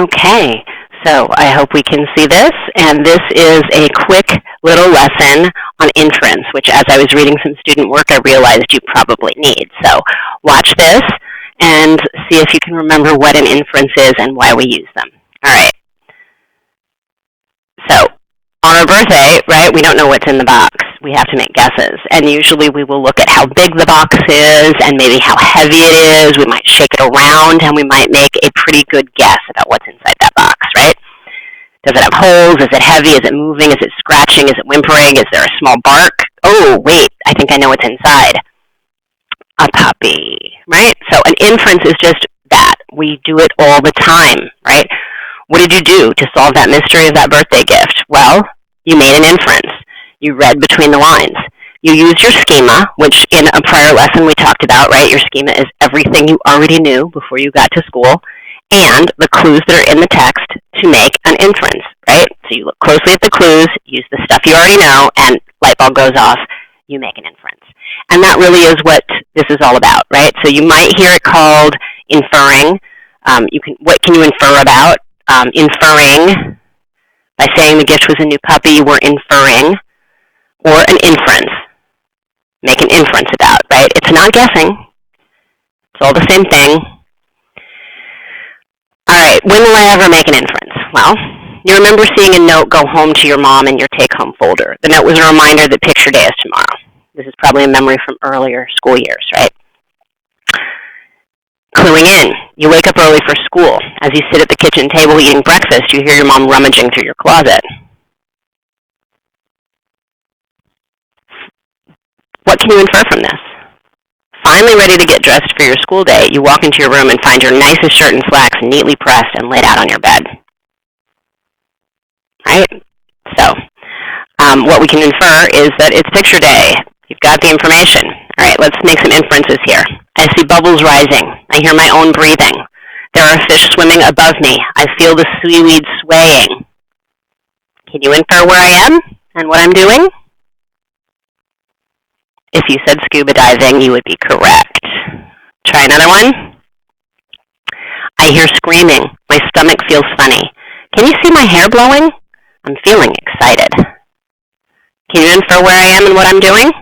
Okay, so I hope we can see this, and this is a quick little lesson on inference, which as I was reading some student work, I realized you probably need. So watch this and see if you can remember what an inference is and why we use them. All right. So on our birthday, right, we don't know what's in the box. We have to make guesses. And usually we will look at how big the box is and maybe how heavy it is. We might shake it around and we might make a pretty good guess about what's inside that box, right? Does it have holes? Is it heavy? Is it moving? Is it scratching? Is it whimpering? Is there a small bark? Oh, wait, I think I know what's inside. A puppy, right? So an inference is just that. We do it all the time, right? What did you do to solve that mystery of that birthday gift? Well, you made an inference. You read between the lines. You used your schema, which in a prior lesson we talked about, right? Your schema is everything you already knew before you got to school, and the clues that are in the text to make an inference, right? So you look closely at the clues, use the stuff you already know, and light bulb goes off, you make an inference. And that really is what this is all about, right? So you might hear it called inferring. What can you infer about? Inferring, by saying the gift was a new puppy, you were inferring, or an inference. Make an inference about, right? It's not guessing. It's all the same thing. All right, when will I ever make an inference? Well, you remember seeing a note go home to your mom in your take-home folder. The note was a reminder that picture day is tomorrow. This is probably a memory from earlier school years, right? Cluing in. You wake up early for school. As you sit at the kitchen table eating breakfast, you hear your mom rummaging through your closet. What can you infer from this? Finally ready to get dressed for your school day, you walk into your room and find your nicest shirt and slacks neatly pressed and laid out on your bed. Right? So, what we can infer is that it's picture day. You've got the information. All right, let's make some inferences here. I see bubbles rising. I hear my own breathing. There are fish swimming above me. I feel the seaweed swaying. Can you infer where I am and what I'm doing? If you said scuba diving, you would be correct. Try another one. I hear screaming. My stomach feels funny. Can you see my hair blowing? I'm feeling excited. Can you infer where I am and what I'm doing?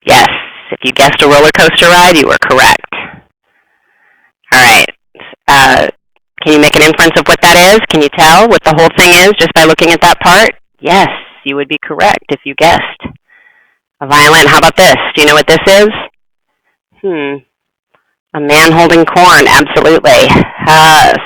Yes, if you guessed a roller coaster ride, you were correct. All right. Can you make an inference of what that is? Can you tell what the whole thing is just by looking at that part? Yes, you would be correct if you guessed. A violin. How about this? Do you know what this is? A man holding corn, absolutely.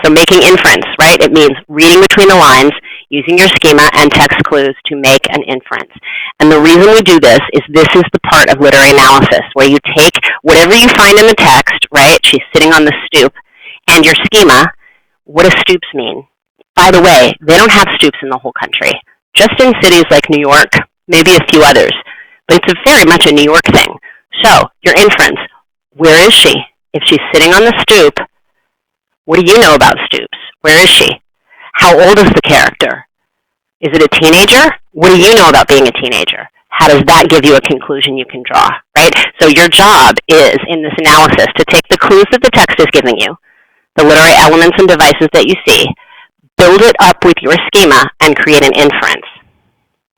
So making inference, right? It means reading between the lines, using your schema and text clues to make an inference. And the reason we do this is the part of literary analysis, where you take whatever you find in the text, right? She's sitting on the stoop, and your schema. What do stoops mean? By the way, they don't have stoops in the whole country. Just in cities like New York, maybe a few others. But it's very much a New York thing. So, your inference, where is she? If she's sitting on the stoop, what do you know about stoops? Where is she? How old is the character? Is it a teenager? What do you know about being a teenager? How does that give you a conclusion you can draw, right? So your job is, in this analysis, to take the clues that the text is giving you, the literary elements and devices that you see, build it up with your schema, and create an inference.